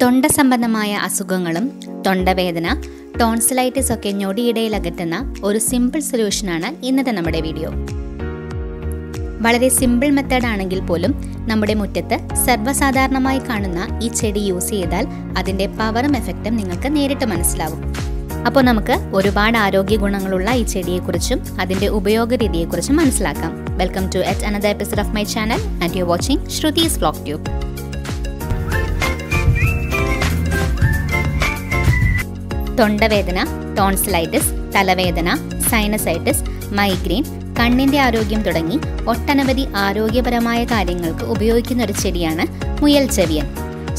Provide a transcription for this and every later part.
തൊണ്ട സംബന്ധമായ അസുഖങ്ങളും തൊണ്ടവേദന, ടോൺസിലൈറ്റിസ് ഒക്കെ ഞൊടിയിടയിൽ അകറ്റുന്ന ഒരു സിമ്പിൾ സൊല്യൂഷനാണ് ഇന്നത്തെ നമ്മുടെ വീഡിയോ. വളരെ സിമ്പിൾ മെത്തേഡ് ആണെങ്കിൽ പോലും നമ്മുടെ മുറ്റത്ത് സർവ്വസാധാരണമായി കാണുന്ന ഈ ചെടി യൂസ് ചെയ്താൽ അതിൻ്റെ പവറും എഫക്റ്റും നിങ്ങൾക്ക് നേരിട്ട് മനസ്സിലാവും. അപ്പോൾ നമുക്ക് ഒരുപാട് ആരോഗ്യ ഗുണങ്ങളുള്ള ഈ ചെടിയെക്കുറിച്ചും അതിൻ്റെ ഉപയോഗരീതിയെക്കുറിച്ചും മനസ്സിലാക്കാം. Welcome to yet another episode of my channel and you are watching Shruti's vlog tube. തൊണ്ടവേദന, ടോൺസിലൈറ്റിസ്, തലവേദന, സൈനസൈറ്റിസ്, മൈഗ്രെയിൻ, കണ്ണിൻ്റെ ആരോഗ്യം തുടങ്ങി ഒട്ടനവധി ആരോഗ്യപരമായ കാര്യങ്ങൾക്ക് ഉപയോഗിക്കുന്ന ഒരു ചെടിയാണ് മുയൽ ചെവിയൻ.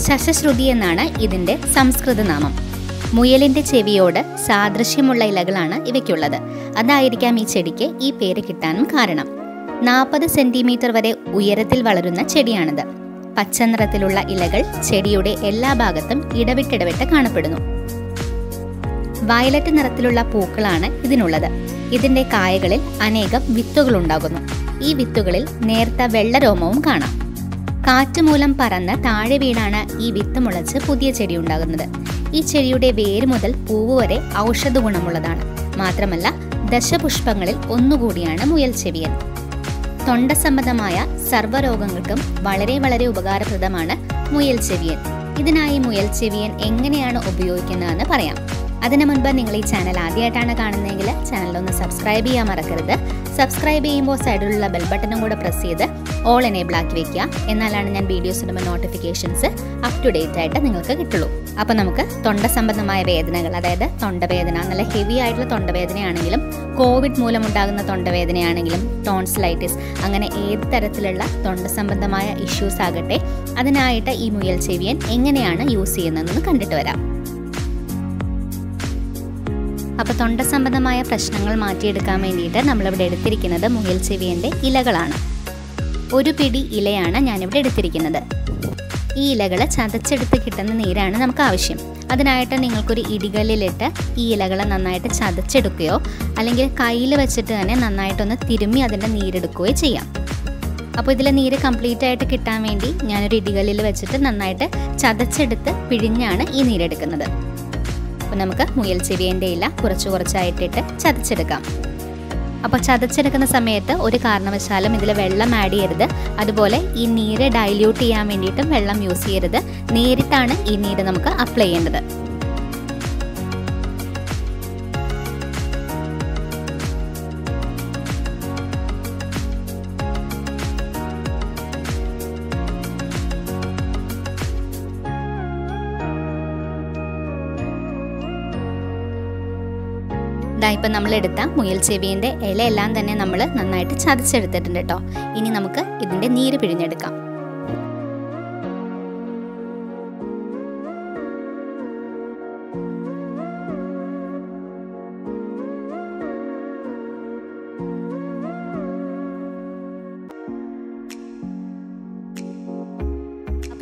ശശശ്രുതി എന്നാണ് ഇതിൻ്റെ സംസ്കൃത നാമം. മുയലിൻ്റെ ചെവിയോട് സാദൃശ്യമുള്ള ഇലകളാണ് ഇവയ്ക്കുള്ളത്. അതായിരിക്കാം ഈ ചെടിക്ക് ഈ പേര് കിട്ടാനും കാരണം. 40 സെൻറ്റിമീറ്റർ വരെ ഉയരത്തിൽ വളരുന്ന ചെടിയാണിത്. പച്ച നിറത്തിലുള്ള ഇലകൾ ചെടിയുടെ എല്ലാ ഭാഗത്തും ഇടവിട്ടിടവിട്ട് കാണപ്പെടുന്നു. വയലറ്റ് നിറത്തിലുള്ള പൂക്കളാണ് ഇതിനുള്ളത്. ഇതിൻ്റെ കായകളിൽ അനേകം വിത്തുകൾ ഉണ്ടാകുന്നു. ഈ വിത്തുകളിൽ നേർത്ത വെള്ളരോമവും കാണാം. കാറ്റ് മൂലം പറന്ന് താഴെ വീണാണ് ഈ വിത്ത് മുളച്ച് പുതിയ ചെടി ഉണ്ടാകുന്നത്. ഈ ചെടിയുടെ വേര് മുതൽ പൂവ് വരെ ഔഷധ ഗുണമുള്ളതാണ്. മാത്രമല്ല ദശപുഷ്പങ്ങളിൽ ഒന്നുകൂടിയാണ് മുയൽ ചെവിയൻ. തൊണ്ട സംബന്ധമായ സർവ്വരോഗങ്ങൾക്കും വളരെ ഉപകാരപ്രദമാണ് മുയൽ ചെവിയൻ. ഇതിനായി മുയൽ ചെവിയൻ എങ്ങനെയാണ് ഉപയോഗിക്കുന്നതെന്ന് പറയാം. അതിനു മുൻപ് നിങ്ങൾ ഈ ചാനൽ ആദ്യമായിട്ടാണ് കാണുന്നതെങ്കിൽ ചാനലൊന്ന് സബ്സ്ക്രൈബ് ചെയ്യാൻ മറക്കരുത്. സബ്സ്ക്രൈബ് ചെയ്യുമ്പോൾ സൈഡിലുള്ള ബെൽ ബട്ടണും കൂടെ പ്രസ് ചെയ്ത് ഓൾ എനേബിൾ ആക്കി വെക്കുക. എന്നാലാണ് ഞാൻ വീഡിയോസ് ഇടുമ്പോൾ നോട്ടിഫിക്കേഷൻസ് അപ് ടു ഡേറ്റ് ആയിട്ട് നിങ്ങൾക്ക് കിട്ടുള്ളൂ. അപ്പോൾ നമുക്ക് തൊണ്ട സംബന്ധമായ വേദനകൾ, അതായത് തൊണ്ടവേദന, നല്ല ഹെവി ആയിട്ടുള്ള തൊണ്ടവേദനയാണെങ്കിലും കോവിഡ് മൂലമുണ്ടാകുന്ന തൊണ്ടവേദനയാണെങ്കിലും ടോൺസിലൈറ്റിസ്, അങ്ങനെ ഏത് തരത്തിലുള്ള തൊണ്ട സംബന്ധമായ ഇഷ്യൂസ് ആകട്ടെ, അതിനായിട്ട് ഈ മുയൽ ചെവിയൻ എങ്ങനെയാണ് യൂസ് ചെയ്യുന്നതെന്ന് കണ്ടിട്ട് വരാം. അപ്പോൾ തൊണ്ട സംബന്ധമായ പ്രശ്നങ്ങൾ മാറ്റിയെടുക്കാൻ വേണ്ടിയിട്ട് നമ്മളിവിടെ എടുത്തിരിക്കുന്നത് മുയൽ ചെവിയൻ്റെ ഇലകളാണ്. ഒരു പിടി ഇലയാണ് ഞാനിവിടെ എടുത്തിരിക്കുന്നത്. ഈ ഇലകൾ ചതച്ചെടുത്ത് കിട്ടുന്ന നീരാണ് നമുക്ക് ആവശ്യം. അതിനായിട്ട് നിങ്ങൾക്കൊരു ഇടികല്ലിലിട്ട് ഈ ഇലകൾ നന്നായിട്ട് ചതച്ചെടുക്കുകയോ അല്ലെങ്കിൽ കയ്യിൽ വെച്ചിട്ട് തന്നെ നന്നായിട്ടൊന്ന് തിരുമ്മി അതിൻ്റെ നീരെടുക്കുകയോ ചെയ്യാം. അപ്പോൾ ഇതിലെ നീര് കംപ്ലീറ്റ് ആയിട്ട് കിട്ടാൻ വേണ്ടി ഞാനൊരു ഇടികല്ലിൽ വെച്ചിട്ട് നന്നായിട്ട് ചതച്ചെടുത്ത് പിഴിഞ്ഞാണ് ഈ നീരെടുക്കുന്നത്. അപ്പോൾ നമുക്ക് മുയൽ ചെവിയൻ്റെ ഇല കുറച്ചായിട്ടിട്ട് ചതച്ചെടുക്കാം. അപ്പോൾ ചതച്ചെടുക്കുന്ന സമയത്ത് ഒരു കാരണവശാലും ഇതിൽ വെള്ളം ആഡ് ചെയ്യരുത്. അതുപോലെ ഈ നീര് ഡൈല്യൂട്ട് ചെയ്യാൻ വേണ്ടിയിട്ടും വെള്ളം യൂസ് ചെയ്യരുത്. നേരിട്ടാണ് ഈ നീര് നമുക്ക് അപ്ലൈ ചെയ്യേണ്ടത്. ഇപ്പം നമ്മളെടുത്ത മുയൽ ചെവിയൻ്റെ ഇലയെല്ലാം തന്നെ നമ്മൾ നന്നായിട്ട് ചതച്ചെടുത്തിട്ടുണ്ട് കേട്ടോ. ഇനി നമുക്ക് ഇതിൻ്റെ നീര് പിഴിഞ്ഞെടുക്കാം.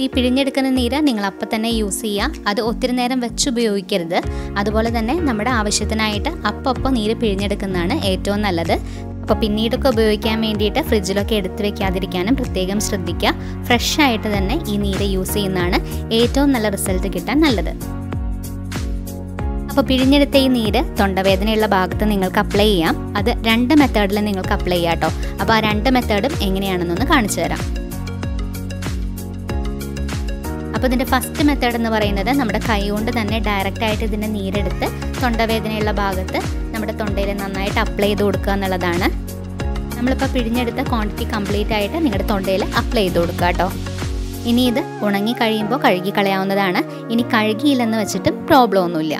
ഈ പിഴിഞ്ഞെടുക്കുന്ന നീര് നിങ്ങൾ അപ്പം തന്നെ യൂസ് ചെയ്യുക. അത് ഒത്തിരി നേരം വെച്ചുപയോഗിക്കരുത്. അതുപോലെ തന്നെ നമ്മുടെ ആവശ്യത്തിനായിട്ട് അപ്പം നീര് പിഴിഞ്ഞെടുക്കുന്നതാണ് ഏറ്റവും നല്ലത്. അപ്പോൾ പിന്നീടൊക്കെ ഉപയോഗിക്കാൻ വേണ്ടിയിട്ട് ഫ്രിഡ്ജിലൊക്കെ എടുത്ത് വെക്കാതിരിക്കാനും പ്രത്യേകം ശ്രദ്ധിക്കുക. ഫ്രഷ് ആയിട്ട് തന്നെ ഈ നീര് യൂസ് ചെയ്യുന്നതാണ് ഏറ്റവും നല്ല റിസൾട്ട് കിട്ടാൻ നല്ലത്. അപ്പോൾ പിഴിഞ്ഞെടുത്ത ഈ നീര് തൊണ്ടവേദനയുള്ള ഭാഗത്ത് നിങ്ങൾക്ക് അപ്ലൈ ചെയ്യാം. അത് 2 മെത്തേഡിൽ നിങ്ങൾക്ക് അപ്ലൈ ചെയ്യാം കേട്ടോ. അപ്പോൾ ആ 2 മെത്തേഡും എങ്ങനെയാണെന്നൊന്ന് കാണിച്ചു തരാം. അപ്പോൾ ഇതിൻ്റെ ഫസ്റ്റ് മെത്തേഡ് എന്ന് പറയുന്നത് നമ്മുടെ കൈ കൊണ്ട് തന്നെ ഡയറക്റ്റായിട്ട് ഇതിൻ്റെ നീരെടുത്ത് തൊണ്ടവേദനയുള്ള ഭാഗത്ത് നമ്മുടെ തൊണ്ടയിൽ നന്നായിട്ട് അപ്ലൈ ചെയ്ത് കൊടുക്കുക എന്നുള്ളതാണ്. നമ്മളിപ്പോൾ പിഴിഞ്ഞെടുത്ത ക്വാണ്ടിറ്റി കംപ്ലീറ്റ് ആയിട്ട് നിങ്ങളുടെ തൊണ്ടയിൽ അപ്ലൈ ചെയ്ത് കൊടുക്കുക കേട്ടോ. ഇനി ഇത് ഉണങ്ങി കഴിയുമ്പോൾ കഴുകി കളയാവുന്നതാണ്. ഇനി കഴുകിയില്ലെന്ന് വെച്ചിട്ടും പ്രോബ്ലം ഒന്നുമില്ല.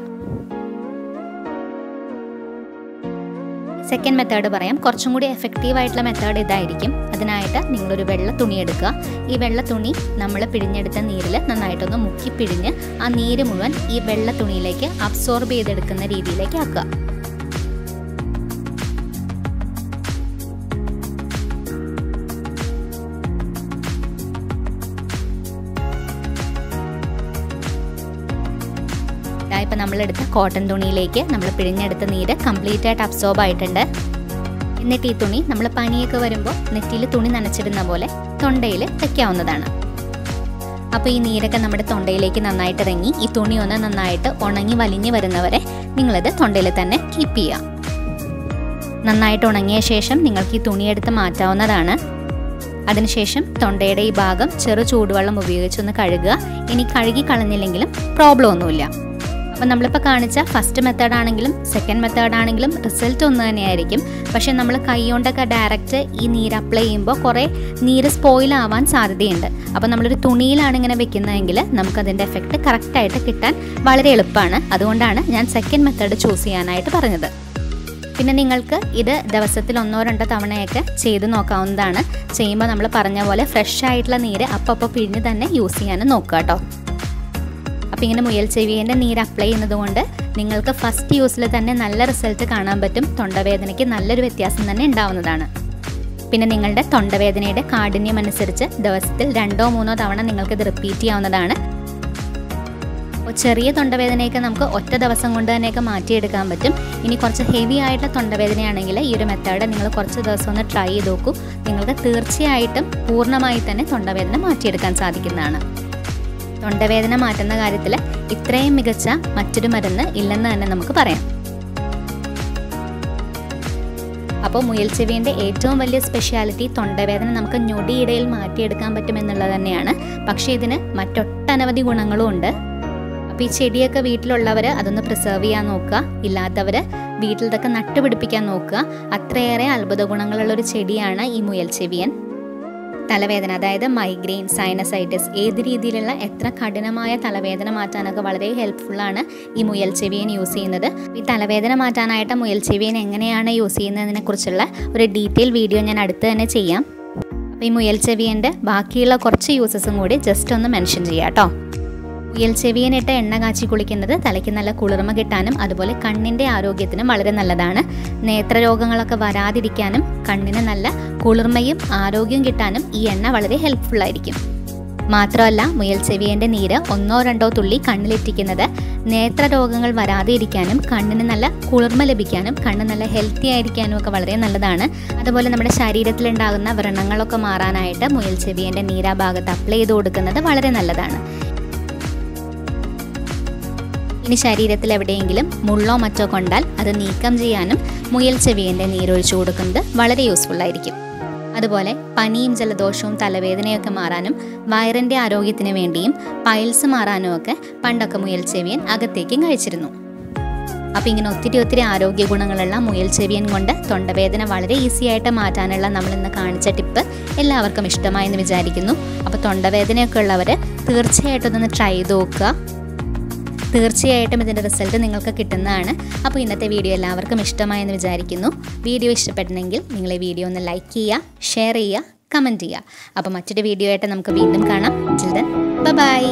സെക്കൻഡ് മെത്തേഡ് പറയാം. കുറച്ചും കൂടി എഫക്റ്റീവ് ആയിട്ടുള്ള മെത്തേഡ് ഇതായിരിക്കും. അതിനായിട്ട് നിങ്ങളൊരു വെള്ള തുണി എടുക്കുക. ഈ വെള്ള തുണി നമ്മൾ പിഴിഞ്ഞെടുത്ത നീരിൽ നന്നായിട്ടൊന്ന് മുക്കി പിഴിഞ്ഞ് ആ നീര് മുഴുവൻ ഈ വെള്ള തുണിയിലേക്ക് അബ്സോർബ് ചെയ്തെടുക്കുന്ന രീതിയിലേക്ക് ആക്കുക. ഇപ്പം നമ്മളെടുത്ത കോട്ടൺ തുണിയിലേക്ക് നമ്മൾ പിഴിഞ്ഞെടുത്ത നീര് കംപ്ലീറ്റ് ആയിട്ട് അബ്സോർബ് ആയിട്ടുണ്ട്. എന്നിട്ട് ഈ തുണി നമ്മൾ പനിയൊക്കെ വരുമ്പോൾ നെറ്റിയിൽ തുണി നനച്ചിടുന്ന പോലെ തൊണ്ടയിൽ വയ്ക്കാവുന്നതാണ്. അപ്പോൾ ഈ നീരൊക്കെ നമ്മുടെ തൊണ്ടയിലേക്ക് നന്നായിട്ട് ഇറങ്ങി ഈ തുണി ഒന്ന് നന്നായിട്ട് ഉണങ്ങി വലിഞ്ഞ് വരുന്നവരെ നിങ്ങളിത് തൊണ്ടയിൽ തന്നെ കീപ്പ് ചെയ്യുക. നന്നായിട്ട് ഉണങ്ങിയ ശേഷം നിങ്ങൾക്ക് ഈ തുണിയെടുത്ത് മാറ്റാവുന്നതാണ്. അതിനുശേഷം തൊണ്ടയുടെ ഈ ഭാഗം ചെറു ചൂടുവെള്ളം ഉപയോഗിച്ചൊന്ന് കഴുകുക. ഇനി കഴുകി കളഞ്ഞില്ലെങ്കിലും പ്രോബ്ലം ഒന്നുമില്ല. അപ്പം നമ്മളിപ്പോൾ കാണിച്ച ഫസ്റ്റ് മെത്തേഡാണെങ്കിലും സെക്കൻഡ് മെത്തേഡാണെങ്കിലും റിസൾട്ട് ഒന്ന് തന്നെയായിരിക്കും. പക്ഷേ നമ്മൾ കൈ കൊണ്ടൊക്കെ ഡയറക്റ്റ് ഈ നീര് അപ്ലൈ ചെയ്യുമ്പോൾ കുറേ നീര് സ്പോയിലാവാൻ സാധ്യതയുണ്ട്. അപ്പോൾ നമ്മളൊരു തുണിയിലാണ് ഇങ്ങനെ വെക്കുന്നതെങ്കിൽ നമുക്കതിൻ്റെ എഫക്റ്റ് കറക്റ്റായിട്ട് കിട്ടാൻ വളരെ എളുപ്പമാണ്. അതുകൊണ്ടാണ് ഞാൻ സെക്കൻഡ് മെത്തേഡ് ചൂസ് ചെയ്യാനായിട്ട് പറഞ്ഞത്. പിന്നെ നിങ്ങൾക്ക് ഇത് ദിവസത്തിൽ 1-2 തവണയൊക്കെ ചെയ്ത് നോക്കാവുന്നതാണ്. ചെയ്യുമ്പോൾ നമ്മൾ പറഞ്ഞ പോലെ ഫ്രഷ് ആയിട്ടുള്ള നീര് അപ്പോൾ പിഴിഞ്ഞ് തന്നെ യൂസ് ചെയ്യാനും നോക്കുക കേട്ടോ. അപ്പോൾ ഇങ്ങനെ മുയൽ ചെവിയേൻ്റെ നീര് അപ്ലൈ ചെയ്യുന്നത് കൊണ്ട് നിങ്ങൾക്ക് ഫസ്റ്റ് യൂസിൽ തന്നെ നല്ല റിസൾട്ട് കാണാൻ പറ്റും. തൊണ്ടവേദനയ്ക്ക് നല്ലൊരു വ്യത്യാസം തന്നെ ഉണ്ടാവുന്നതാണ്. പിന്നെ നിങ്ങളുടെ തൊണ്ടവേദനയുടെ കാഠിന്യം അനുസരിച്ച് ദിവസത്തിൽ 2-3 തവണ നിങ്ങൾക്കിത് റിപ്പീറ്റ് ചെയ്യാവുന്നതാണ്. ചെറിയ തൊണ്ടവേദനയൊക്കെ നമുക്ക് ഒറ്റ ദിവസം കൊണ്ട് തന്നെയൊക്കെ മാറ്റിയെടുക്കാൻ പറ്റും. ഇനി കുറച്ച് ഹെവി ആയിട്ടുള്ള തൊണ്ടവേദനയാണെങ്കിൽ ഈ ഒരു മെത്തേഡ് നിങ്ങൾ കുറച്ച് ദിവസം ഒന്ന് ട്രൈ ചെയ്ത് നോക്കൂ. നിങ്ങൾക്ക് തീർച്ചയായിട്ടും പൂർണ്ണമായി തന്നെ തൊണ്ടവേദന മാറ്റിയെടുക്കാൻ സാധിക്കുന്നതാണ്. തൊണ്ടവേദന മാറ്റുന്ന കാര്യത്തിൽ ഇത്രയും മികച്ച മറ്റൊരു മരുന്ന് ഇല്ലെന്ന് തന്നെ നമുക്ക് പറയാം. അപ്പോൾ മുയൽ ചെവിയുടെ ഏറ്റവും വലിയ സ്പെഷ്യാലിറ്റി തൊണ്ടവേദന നമുക്ക് ഞൊടിയിടയിൽ മാറ്റിയെടുക്കാൻ പറ്റുമെന്നുള്ളത് തന്നെയാണ്. പക്ഷേ ഇതിന് മറ്റൊട്ടനവധി ഗുണങ്ങളും ഉണ്ട്. അപ്പോൾ ഈ ചെടിയൊക്കെ വീട്ടിലുള്ളവർ അതൊന്ന് പ്രിസർവ് ചെയ്യാൻ നോക്കുക. ഇല്ലാത്തവർ വീട്ടിൽ ഇതൊക്കെ നട്ടുപിടിപ്പിക്കാൻ നോക്കുക. അത്രയേറെ അത്ഭുത ഗുണങ്ങളുള്ളൊരു ചെടിയാണ് ഈ മുയൽ ചെവിയൻ. തലവേദന, അതായത് മൈഗ്രെയിൻ, സൈനസൈറ്റിസ്, ഏത് രീതിയിലുള്ള എത്ര കഠിനമായ തലവേദന മാറ്റാനൊക്കെ വളരെ ഹെൽപ്ഫുള്ളാണ് ഈ മുയൽ ചെവിയൻ യൂസ് ചെയ്യുന്നത്. ഈ തലവേദന മാറ്റാനായിട്ട് മുയൽ ചെവിയൻ എങ്ങനെയാണ് യൂസ് ചെയ്യുന്നതിനെ കുറിച്ചുള്ള ഒരു ഡീറ്റെയിൽ വീഡിയോ ഞാൻ അടുത്ത് തന്നെ ചെയ്യാം. അപ്പോൾ ഈ മുയൽ ചെവിയൻ്റെ ബാക്കിയുള്ള കുറച്ച് യൂസസും കൂടി ജസ്റ്റ് ഒന്ന് മെൻഷൻ ചെയ്യാം കേട്ടോ. മുയൽ ചെവിയനിട്ട് എണ്ണ കാച്ചി കുളിക്കുന്നത് തലയ്ക്ക് നല്ല കുളിർമ കിട്ടാനും അതുപോലെ കണ്ണിൻ്റെ ആരോഗ്യത്തിനും വളരെ നല്ലതാണ്. നേത്രരോഗങ്ങളൊക്കെ വരാതിരിക്കാനും കണ്ണിന് നല്ല കുളിർമയും ആരോഗ്യവും കിട്ടാനും ഈ എണ്ണ വളരെ ഹെൽപ്ഫുള്ളായിരിക്കും. മാത്രമല്ല മുയൽ ചെവിയൻ്റെ നീര് 1-2 തുള്ളി കണ്ണിലിറ്റിക്കുന്നത് നേത്രരോഗങ്ങൾ വരാതെ ഇരിക്കാനും കണ്ണിന് നല്ല കുളിർമ ലഭിക്കാനും കണ്ണ് നല്ല ഹെൽത്തി ആയിരിക്കാനും ഒക്കെ വളരെ നല്ലതാണ്. അതുപോലെ നമ്മുടെ ശരീരത്തിലുണ്ടാകുന്ന വ്രണങ്ങളൊക്കെ മാറാനായിട്ട് മുയൽ ചെവിയൻ്റെ നീര് ആ ഭാഗത്ത് അപ്ലൈ ചെയ്ത് കൊടുക്കുന്നത് വളരെ നല്ലതാണ്. ഇനി ശരീരത്തിൽ എവിടെയെങ്കിലും മുള്ളോ മറ്റോ കൊണ്ടാൽ അത് നീക്കം ചെയ്യാനും മുയൽ ചെവിയൻ്റെ നീരൊഴിച്ചു കൊടുക്കുന്നത് വളരെ യൂസ്ഫുള്ളായിരിക്കും. അതുപോലെ പനിയും ജലദോഷവും തലവേദനയൊക്കെ മാറാനും വയറിൻ്റെ ആരോഗ്യത്തിന് വേണ്ടിയും പൈൽസ് മാറാനും ഒക്കെ പണ്ടൊക്കെ മുയൽ ചെവിയൻ അകത്തേക്കും കഴിച്ചിരുന്നു. അപ്പോൾ ഇങ്ങനെ ഒത്തിരി ആരോഗ്യ ഗുണങ്ങളുള്ള മുയൽ ചെവിയൻ കൊണ്ട് തൊണ്ടവേദന വളരെ ഈസി ആയിട്ട് മാറ്റാനുള്ള നമ്മളിന്ന് കാണിച്ച ടിപ്പ് എല്ലാവർക്കും ഇഷ്ടമായെന്ന് വിചാരിക്കുന്നു. അപ്പോൾ തൊണ്ടവേദനയൊക്കെ ഉള്ളവർ തീർച്ചയായിട്ടും ഇതൊന്ന് ട്രൈ ചെയ്ത് നോക്കുക. തീർച്ചയായിട്ടും ഇതിൻ്റെ റിസൾട്ട് നിങ്ങൾക്ക് കിട്ടുന്നതാണ്. അപ്പോൾ ഇന്നത്തെ വീഡിയോ എല്ലാവർക്കും ഇഷ്ടമായെന്ന് വിചാരിക്കുന്നു. വീഡിയോ ഇഷ്ടപ്പെട്ടെങ്കിൽ നിങ്ങൾ ഈ വീഡിയോ ഒന്ന് ലൈക്ക് ചെയ്യുക, ഷെയർ ചെയ്യുക, കമൻറ്റ് ചെയ്യുക. അപ്പോൾ മറ്റൊരു വീഡിയോ ആയിട്ട് നമുക്ക് വീണ്ടും കാണാം. Till then bye.